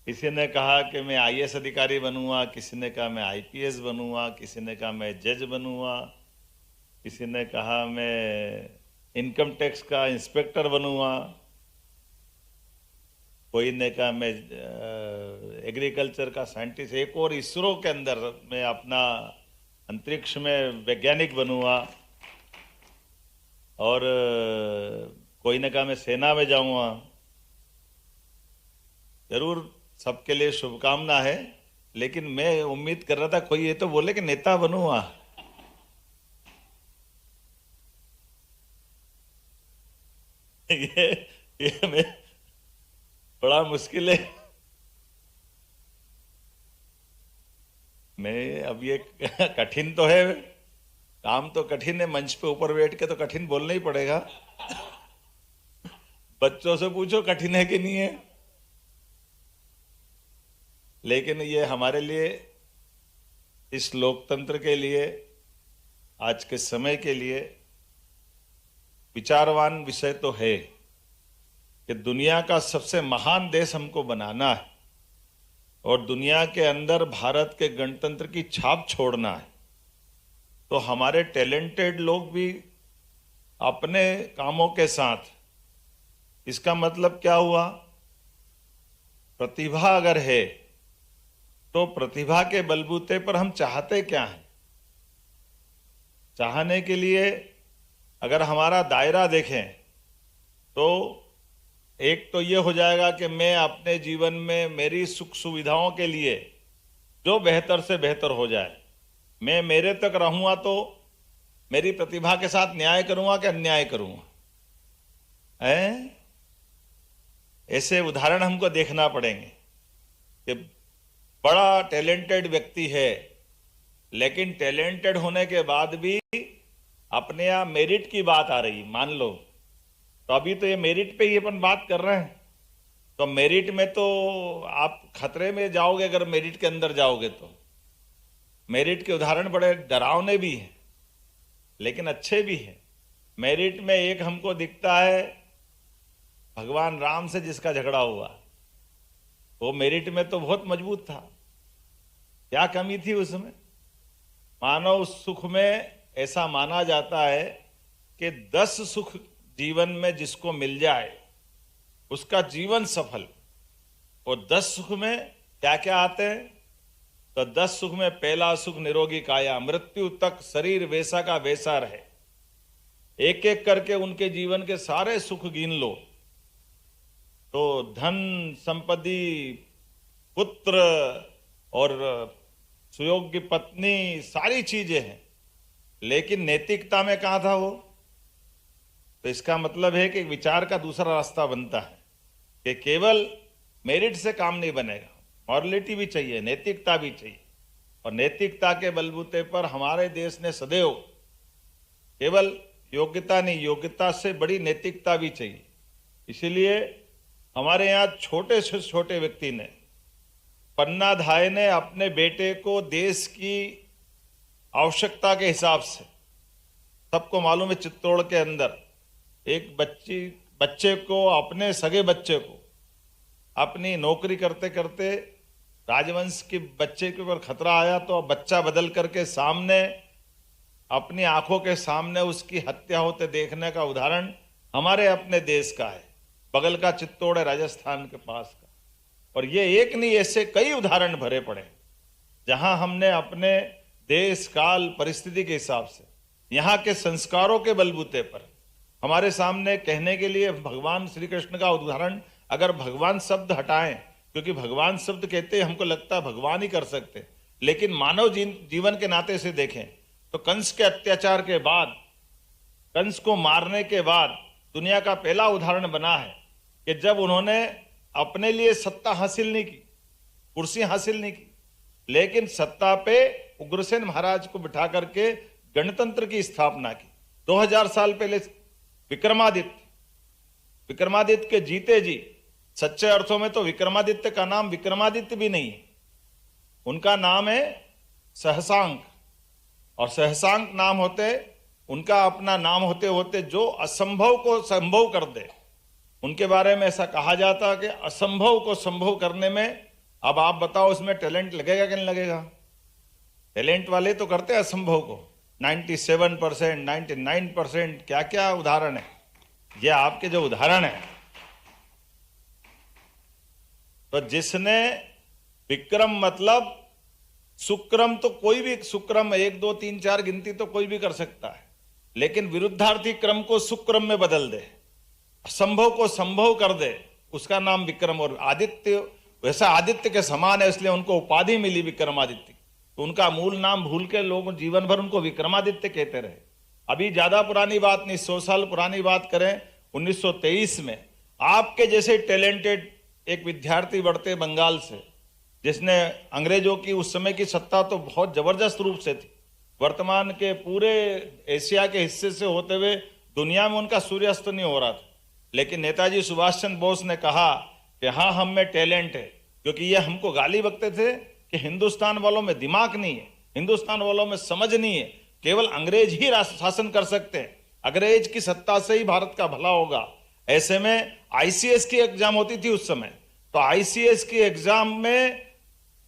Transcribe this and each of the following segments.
किसी ने कहा कि मैं आईएएस अधिकारी बनूंगा, किसी ने कहा मैं आईपीएस बनूंगा, किसी ने कहा मैं जज बनूंगा, किसी ने कहा मैं इनकम टैक्स का इंस्पेक्टर बनूंगा, कोई ने कहा मैं एग्रीकल्चर का साइंटिस्ट, एक और इसरो के अंदर मैं अपना अंतरिक्ष में वैज्ञानिक बनूंगा, और कोई ने कहा मैं सेना में जाऊंगा। जरूर सबके लिए शुभकामना है, लेकिन मैं उम्मीद कर रहा था कोई ये तो बोले कि नेता बनूंगा। ये मैं बड़ा मुश्किल है। मैं अब ये कठिन तो है, काम तो कठिन है, मंच पे ऊपर बैठ के तो कठिन बोलना ही पड़ेगा। बच्चों से पूछो कठिन है कि नहीं है। लेकिन ये हमारे लिए, इस लोकतंत्र के लिए, आज के समय के लिए विचारवान विषय तो है कि दुनिया का सबसे महान देश हमको बनाना है और दुनिया के अंदर भारत के गणतंत्र की छाप छोड़ना है। तो हमारे टैलेंटेड लोग भी अपने कामों के साथ, इसका मतलब क्या हुआ, प्रतिभा अगर है तो प्रतिभा के बलबूते पर हम चाहते क्या हैं। चाहने के लिए अगर हमारा दायरा देखें तो एक तो ये हो जाएगा कि मैं अपने जीवन में मेरी सुख सुविधाओं के लिए जो बेहतर से बेहतर हो जाए, मैं मेरे तक रहूंगा तो मेरी प्रतिभा के साथ न्याय करूंगा कि अन्याय करूंगा। ऐसे उदाहरण हमको देखना पड़ेंगे कि बड़ा टैलेंटेड व्यक्ति है, लेकिन टैलेंटेड होने के बाद भी अपने यहाँ मेरिट की बात आ रही, मान लो तो अभी तो ये मेरिट पे ही अपन बात कर रहे हैं, तो मेरिट में तो आप खतरे में जाओगे अगर मेरिट के अंदर जाओगे तो। मेरिट के उदाहरण बड़े डरावने भी हैं लेकिन अच्छे भी हैं। मेरिट में एक हमको दिखता है भगवान राम से जिसका झगड़ा हुआ, वो मेरिट में तो बहुत मजबूत था। क्या कमी थी उसमें? मानव सुख में ऐसा माना जाता है कि 10 सुख जीवन में जिसको मिल जाए उसका जीवन सफल। और 10 सुख में क्या क्या आते हैं? तो 10 सुख में पहला सुख निरोगी काया, मृत्यु तक शरीर वैसा का वैसा रहे। एक एक करके उनके जीवन के सारे सुख गिन लो तो धन संपत्ति, पुत्र और सुयोग्य पत्नी, सारी चीजें हैं, लेकिन नैतिकता में कहां था वो? तो इसका मतलब है कि विचार का दूसरा रास्ता बनता है कि केवल मेरिट से काम नहीं बनेगा, मॉरलिटी भी चाहिए, नैतिकता भी चाहिए। और नैतिकता के बलबूते पर हमारे देश ने सदैव केवल योग्यता नहीं, योग्यता से बड़ी नैतिकता भी चाहिए। इसीलिए हमारे यहाँ छोटे से छोटे व्यक्ति ने, पन्ना धाय ने अपने बेटे को देश की आवश्यकता के हिसाब से, सबको मालूम है चित्तौड़ के अंदर एक बच्चे को, अपने सगे बच्चे को, अपनी नौकरी करते करते राजवंश के बच्चे के ऊपर खतरा आया तो बच्चा बदल करके सामने, अपनी आंखों के सामने उसकी हत्या होते देखने का उदाहरण हमारे अपने देश का है। बगल का चित्तौड़ है, राजस्थान के पास का। और ये एक नहीं, ऐसे कई उदाहरण भरे पड़े जहां हमने अपने देश काल परिस्थिति के हिसाब से, यहाँ के संस्कारों के बलबूते पर, हमारे सामने कहने के लिए भगवान श्री कृष्ण का उदाहरण, अगर भगवान शब्द हटाएं, क्योंकि भगवान शब्द कहते हमको लगता है भगवान ही कर सकते, लेकिन मानव जीवन के नाते से देखें तो कंस के अत्याचार के बाद, कंस को मारने के बाद दुनिया का पहला उदाहरण बना है कि जब उन्होंने अपने लिए सत्ता हासिल नहीं की, कुर्सी हासिल नहीं की, लेकिन सत्ता पे उग्रसेन महाराज को बिठा करके गणतंत्र की स्थापना की। 2000 साल पहले विक्रमादित्य के जीते जी, सच्चे अर्थों में तो विक्रमादित्य का नाम विक्रमादित्य भी नहीं है, उनका नाम है सहसांक। और सहसांक नाम होते, उनका अपना नाम होते होते जो असंभव को संभव कर दे, उनके बारे में ऐसा कहा जाता है कि असंभव को संभव करने में अब आप बताओ इसमें टैलेंट लगेगा कि नहीं लगेगा? टैलेंट वाले तो करते हैं असंभव को। 97%, 99%, क्या क्या उदाहरण है। ये आपके जो उदाहरण है, तो जिसने विक्रम मतलब सुक्रम, तो कोई भी सुक्रम 1 2 3 4 गिनती तो कोई भी कर सकता है, लेकिन विरुद्धार्थी क्रम को सुक्रम में बदल दे, असंभव को संभव कर दे, उसका नाम विक्रम। और आदित्य वैसा आदित्य के समान है, इसलिए उनको उपाधि मिली विक्रमादित्य। तो उनका मूल नाम भूल के लोग जीवन भर उनको विक्रमादित्य कहते रहे। अभी ज्यादा पुरानी बात नहीं, 100 साल पुरानी बात करें, 1923 में आपके जैसे टैलेंटेड एक विद्यार्थी बढ़ते बंगाल से, जिसने अंग्रेजों की उस समय की सत्ता तो बहुत जबरदस्त रूप से थी, वर्तमान के पूरे एशिया के हिस्से से होते हुए दुनिया में उनका सूर्यास्त नहीं हो रहा था, लेकिन नेताजी सुभाष चंद्र बोस ने कहा कि हाँ, हम में टैलेंट है। क्योंकि ये हमको गाली बकते थे कि हिंदुस्तान वालों में दिमाग नहीं है, हिंदुस्तान वालों में समझ नहीं है, केवल अंग्रेज ही शासन कर सकते हैं, अंग्रेज की सत्ता से ही भारत का भला होगा। ऐसे में आईसीएस की एग्जाम होती थी उस समय, तो आईसीएस की एग्जाम में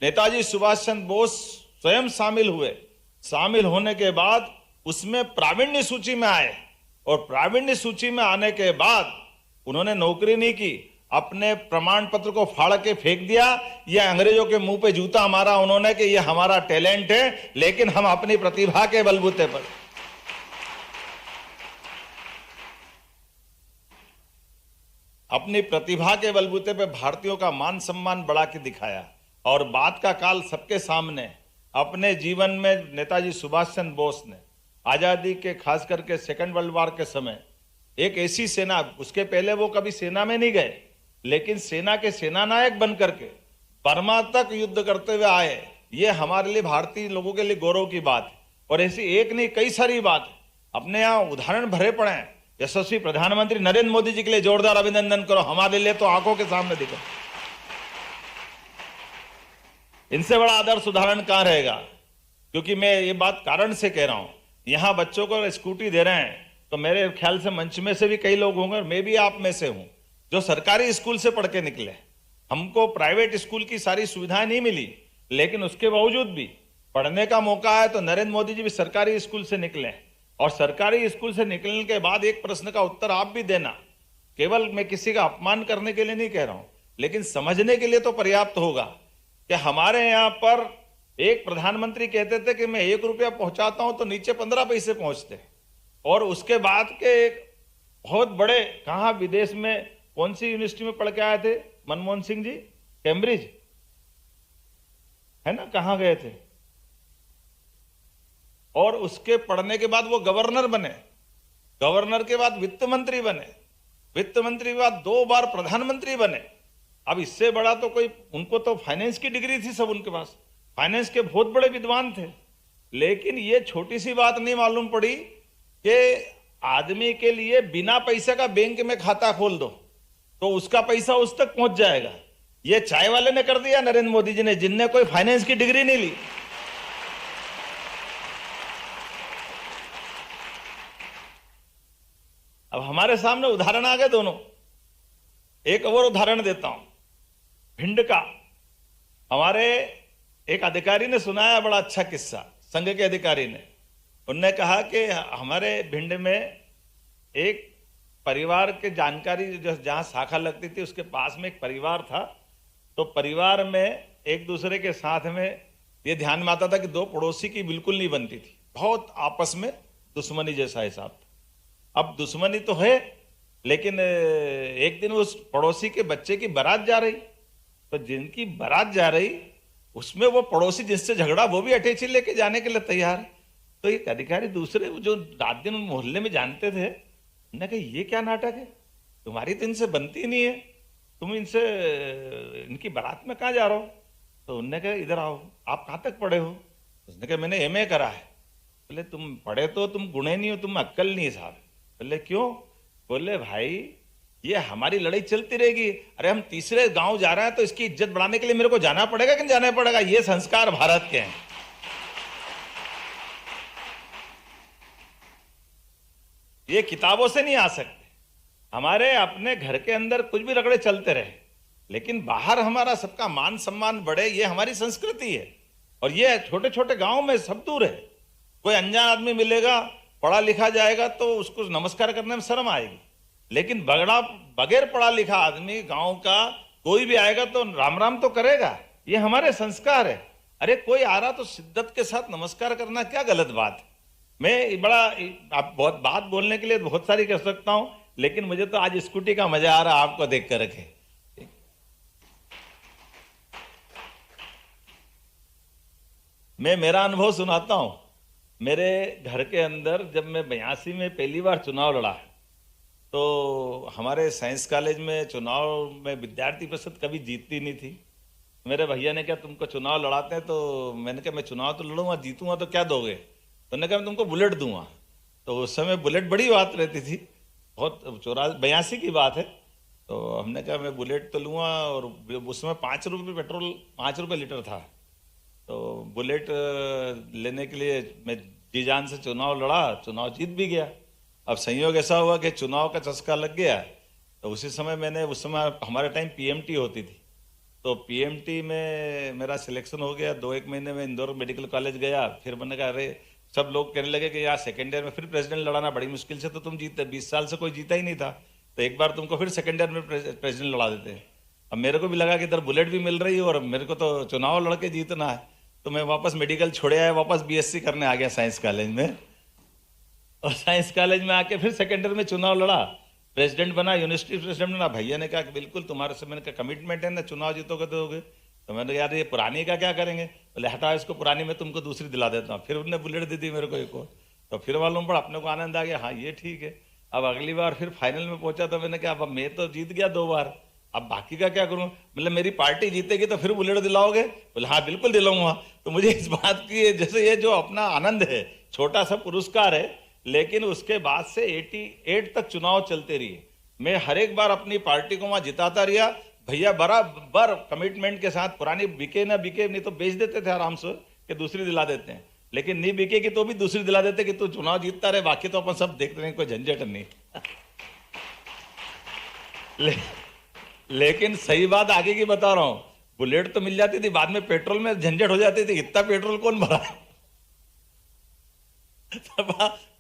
नेताजी सुभाष चंद्र बोस स्वयं शामिल हुए। शामिल होने के बाद उसमें प्रावीण्य सूची में आए, और प्रावीण्य सूची में आने के बाद उन्होंने नौकरी नहीं की, अपने प्रमाण पत्र को फाड़ के फेंक दिया। यह अंग्रेजों के मुंह पे जूता मारा उन्होंने कि यह हमारा टैलेंट है, लेकिन हम अपनी प्रतिभा के बलबूते पर, अपनी प्रतिभा के बलबूते पे भारतीयों का मान सम्मान बढ़ा के दिखाया। और बात का काल सबके सामने, अपने जीवन में नेताजी सुभाष चंद्र बोस ने आजादी के खास करके सेकंड वर्ल्ड वॉर के समय एक ऐसी सेना, उसके पहले वो कभी सेना में नहीं गए, लेकिन सेना के सेनानायक बन करके बर्मा तक युद्ध करते हुए आए। ये हमारे लिए, भारतीय लोगों के लिए गौरव की बात है। और ऐसी एक नहीं कई सारी बात है, अपने यहाँ उदाहरण भरे पड़े हैं। यशस्वी प्रधानमंत्री नरेंद्र मोदी जी के लिए जोरदार अभिनंदन करो, हमारे लिए तो आंखों के सामने दिखो। इनसे बड़ा आदर्श उदाहरण कहां रहेगा? क्योंकि मैं ये बात कारण से कह रहा हूं, यहां बच्चों को स्कूटी दे रहे हैं, तो मेरे ख्याल से मंच में से भी कई लोग होंगे, मैं भी आप में से हूं, जो सरकारी स्कूल से पढ़ के निकले। हमको प्राइवेट स्कूल की सारी सुविधाएं नहीं मिली, लेकिन उसके बावजूद भी पढ़ने का मौका है। तो नरेंद्र मोदी जी भी सरकारी स्कूल से निकले, और सरकारी स्कूल से निकलने के बाद एक प्रश्न का उत्तर आप भी देना। केवल मैं किसी का अपमान करने के लिए नहीं कह रहा हूं, लेकिन समझने के लिए तो पर्याप्त होगा कि हमारे यहां पर एक प्रधानमंत्री कहते थे कि मैं 1 रुपया पहुंचाता हूं तो नीचे 15 पैसे पहुंचते, और उसके बाद के एक बहुत बड़े, कहां विदेश में कौन सी यूनिवर्सिटी में पढ़ के आए थे मनमोहन सिंह जी? कैम्ब्रिज है ना, कहां गए थे? और उसके पढ़ने के बाद वो गवर्नर बने, गवर्नर के बाद वित्त मंत्री बने, वित्त मंत्री के बाद 2 बार प्रधानमंत्री बने। अब इससे बड़ा तो कोई, उनको तो फाइनेंस की डिग्री थी सब उनके पास, फाइनेंस के बहुत बड़े विद्वान थे। लेकिन ये छोटी सी बात नहीं मालूम पड़ी कि आदमी के लिए बिना पैसे का बैंक में खाता खोल दो तो उसका पैसा उस तक पहुंच जाएगा। ये चाय वाले ने कर दिया, नरेंद्र मोदी जी ने, जिनने कोई फाइनेंस की डिग्री नहीं ली। अब हमारे सामने उदाहरण आ गए दोनों। एक और उदाहरण देता हूं, भिंड का। हमारे एक अधिकारी ने सुनाया बड़ा अच्छा किस्सा, संघ के अधिकारी ने। उनने कहा कि हमारे भिंड में एक परिवार के जानकारी, जहां शाखा लगती थी उसके पास में एक परिवार था, तो परिवार में एक दूसरे के साथ में ये ध्यान में आता था कि 2 पड़ोसी की बिल्कुल नहीं बनती थी, बहुत आपस में दुश्मनी जैसा हिसाब था। अब दुश्मनी तो है, लेकिन एक दिन उस पड़ोसी के बच्चे की बारात जा रही, तो जिनकी बारात जा रही उसमें वो पड़ोसी जिससे झगड़ा वो भी अटैची लेके जाने के लिए तैयार है। तो एक अधिकारी दूसरे जो रात दिन मोहल्ले में जानते थे, उन्होंने कहा ये क्या नाटक है, तुम्हारी तो इनसे बनती नहीं है, तुम इनसे, इनकी बारात में कहाँ जा रहे हो? तो उन्होंने कहा इधर आओ, आप कहाँ तक पढ़े हो? उसने कहा मैंने एमए करा है। बोले तुम पढ़े तो तुम गुणे नहीं हो, तुम अक्कल नहीं है साहब। बोले क्यों? बोले भाई ये हमारी लड़ाई चलती रहेगी, अरे हम तीसरे गांव जा रहे हैं तो इसकी इज्जत बढ़ाने के लिए मेरे को जाना पड़ेगा कि नहीं जाना पड़ेगा? ये संस्कार भारत के हैं। ये किताबों से नहीं आ सकते। हमारे अपने घर के अंदर कुछ भी रगड़े चलते रहे, लेकिन बाहर हमारा सबका मान सम्मान बढ़े, ये हमारी संस्कृति है। और ये छोटे छोटे गांव में सब दूर है। कोई अनजान आदमी मिलेगा, पढ़ा लिखा जाएगा तो उसको नमस्कार करने में शर्म आएगी, लेकिन बगैर पढ़ा लिखा आदमी गांव का कोई भी आएगा तो राम राम तो करेगा। ये हमारे संस्कार है। अरे कोई आ रहा तो शिद्दत के साथ नमस्कार करना क्या गलत बात है। मैं बड़ा, आप बहुत बात बोलने के लिए बहुत सारी कर सकता हूं, लेकिन मुझे तो आज स्कूटी का मजा आ रहा है आपको देख कर के। मैं मेरा अनुभव सुनाता हूं। मेरे घर के अंदर जब मैं 82 में पहली बार चुनाव लड़ा, तो हमारे साइंस कॉलेज में चुनाव में विद्यार्थी परिषद कभी जीतती नहीं थी। मेरे भैया ने कहा तुमको चुनाव लड़ाते हैं, तो मैंने कहा मैं चुनाव तो लड़ूंगा, जीतूंगा तो क्या दोगे? तो उन्होंने कहा मैं तुमको बुलेट दूंगा। तो उस समय बुलेट बड़ी बात रहती थी, बहुत 82 की बात है। तो हमने कहा मैं बुलेट तो लूँगा, और उसमें 5 रुपये पेट्रोल, 5 रुपये लीटर था। तो बुलेट लेने के लिए मैं जी जान से चुनाव लड़ा, चुनाव जीत भी गया। अब संयोग ऐसा हुआ कि चुनाव का चस्का लग गया। तो उसी समय उस समय हमारे टाइम पीएमटी होती थी, तो पीएमटी में मेरा सिलेक्शन हो गया। 2-1 महीने में इंदौर मेडिकल कॉलेज गया। फिर मैंने कहा अरे, सब लोग कहने लगे कि यार सेकेंड ईयर में फिर प्रेसिडेंट लड़ाना बड़ी मुश्किल से, तो तुम जीते, 20 साल से कोई जीता ही नहीं था, तो एक बार तुमको फिर सेकेंड ईयर में प्रेसिडेंट लड़ा देते हैं। अब मेरे को भी लगा कि इधर बुलेट भी मिल रही है और मेरे को तो चुनाव लड़के जीतना है। तो मैं वापस मेडिकल छोड़े आया, वापस बीएससी करने आ गया साइंस कॉलेज में। और साइंस कॉलेज में आके फिर सेकेंड ईयर में चुनाव लड़ा, प्रेसिडेंट बना, यूनिवर्सिटी प्रेसिडेंट बना। भैया ने कहा कि बिल्कुल तुम्हारे से, मैंने कहा कमिटमेंट है ना, चुनाव जीतोगे तो दोगे। तो मैंने कहा यार ये पुरानी का क्या करेंगे? बोले हटाओ इसको, पुरानी में तुमको दूसरी दिला देता हूँ। फिर उन्होंने बुलेट दे दी मेरे को एक और। तो फिर मालूम पड़ा, अपने को आनंद आ गया, हाँ ये ठीक है। अब अगली बार फिर फाइनल में पहुंचा तो मैंने कहा अब मैं तो जीत गया 2 बार, अब बाकी का क्या करूं? मतलब मेरी पार्टी जीतेगी तो फिर बुलेट दिलाओगे? बोले हाँ बिल्कुल दिलाऊंगा। तो मुझे इस बात की, जैसे ये जो अपना आनंद है, छोटा सा पुरस्कार है, लेकिन उसके बाद से 88 तक चुनाव चलते रहिए। मैं हर एक बार अपनी पार्टी को वहां जिताता रहा। भैया बराबर कमिटमेंट के साथ, पुरानी बिके ना बिके, नहीं तो बेच देते थे आराम से कि दूसरी दिला देते हैं, लेकिन नहीं बिकेगी तो भी दूसरी दिला देते कि तू चुनाव जीतता रहे, बाकी तो अपन सब देखते रहे, कोई झंझट नहीं। लेकिन सही बात आगे की बता रहा हूं, बुलेट तो मिल जाती थी, बाद में पेट्रोल में झंझट हो जाती थी, इतना पेट्रोल कौन भरा?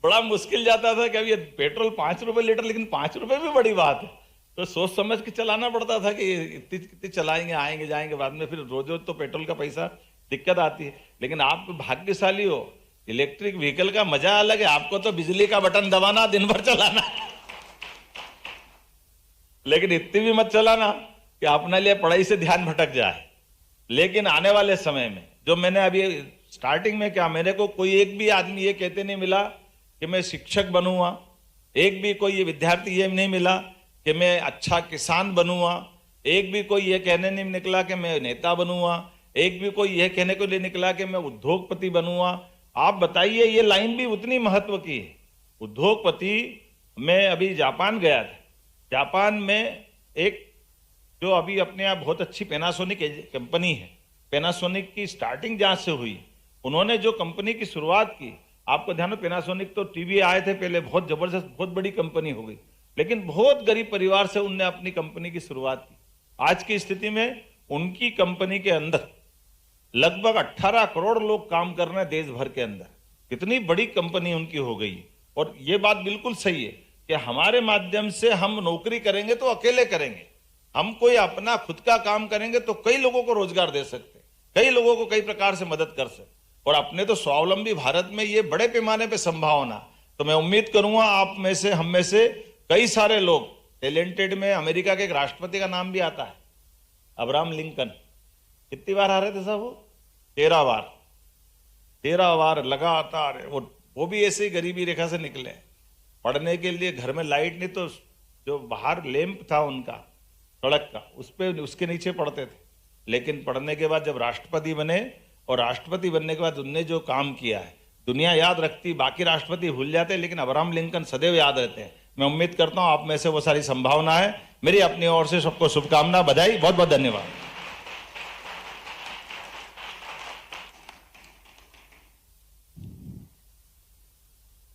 बड़ा मुश्किल जाता था कि अब ये पेट्रोल 5 रुपए लीटर, लेकिन 5 रुपए भी बड़ी बात है, तो सोच समझ के चलाना पड़ता था कि इतनी चलाएंगे, आएंगे जाएंगे, बाद में फिर रोज रोज तो पेट्रोल का पैसा दिक्कत आती है। लेकिन आप भाग्यशाली हो, इलेक्ट्रिक व्हीकल का मजा अलग है। आपको तो बिजली का बटन दबाना, दिन भर चलाना, लेकिन इतनी भी मत चलाना कि अपने लिए पढ़ाई से ध्यान भटक जाए। लेकिन आने वाले समय में, जो मैंने अभी स्टार्टिंग में क्या, मेरे को कोई एक भी आदमी ये कहते नहीं मिला कि मैं शिक्षक बनूंगा, एक भी कोई ये विद्यार्थी ये नहीं मिला कि मैं अच्छा किसान बनूंगा, एक भी कोई ये कहने नहीं निकला कि मैं नेता बनूंगा, एक भी कोई ये कहने को नहीं निकला कि मैं उद्योगपति बनूंगा। आप बताइए, ये लाइन भी उतनी महत्व की है। उद्योगपति, मैं अभी जापान गया था, जापान में एक जो अभी अपने आप बहुत अच्छी पैनासोनिक कंपनी है, पैनासोनिक की स्टार्टिंग जहां से हुई, उन्होंने जो कंपनी की शुरुआत की, आपको ध्यान हो, पैनासोनिक तो टीवी आए थे पहले, बहुत जबरदस्त, बहुत बड़ी कंपनी हो गई, लेकिन बहुत गरीब परिवार से उनने अपनी कंपनी की शुरुआत की। आज की स्थिति में उनकी कंपनी के अंदर लगभग 18 करोड़ लोग काम कर रहे हैं देश भर के अंदर। कितनी बड़ी कंपनी उनकी हो गई। और ये बात बिल्कुल सही है कि हमारे माध्यम से हम नौकरी करेंगे तो अकेले करेंगे, हम कोई अपना खुद का काम करेंगे तो कई लोगों को रोजगार दे सकते, कई लोगों को कई प्रकार से मदद कर सकते। और अपने तो स्वावलंबी भारत में ये बड़े पैमाने पे संभावना। तो मैं उम्मीद करूंगा आप में से, हम में से कई सारे लोग टैलेंटेड में, अमेरिका के एक राष्ट्रपति का नाम भी आता है, अब्राहम लिंकन। कितनी बार आ रहे थे साहब वो? 13 बार, 13 बार लगातार। वो भी ऐसे ही गरीबी रेखा से निकले। पढ़ने के लिए घर में लाइट नहीं, तो जो बाहर लैंप था उनका सड़क का, उस पे, उसके नीचे पढ़ते थे। लेकिन पढ़ने के बाद जब राष्ट्रपति बने, और राष्ट्रपति बनने के बाद उनने जो काम किया है, दुनिया याद रखती, बाकी राष्ट्रपति भूल जाते, लेकिन अब्राहम लिंकन सदैव याद रहते हैं। मैं उम्मीद करता हूं आप में से वो सारी संभावना है। मेरी अपनी ओर से सबको शुभकामना, बधाई, बहुत बहुत धन्यवाद।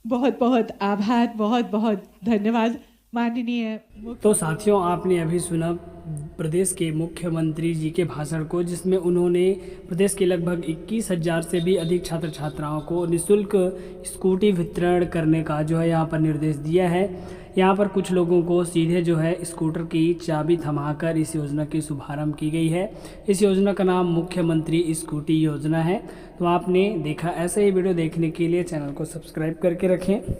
बहुत बहुत आभार, बहुत बहुत धन्यवाद माननीय। तो साथियों, आपने अभी सुना प्रदेश के मुख्यमंत्री जी के भाषण को, जिसमें उन्होंने प्रदेश के लगभग 21,000 से भी अधिक छात्र छात्राओं को निःशुल्क स्कूटी वितरण करने का जो है यहाँ पर निर्देश दिया है। यहाँ पर कुछ लोगों को सीधे जो है स्कूटर की चाबी थमाकर इस योजना की शुभारंभ की गई है। इस योजना का नाम मुख्यमंत्री स्कूटी योजना है। तो आपने देखा, ऐसे ही वीडियो देखने के लिए चैनल को सब्सक्राइब करके रखें।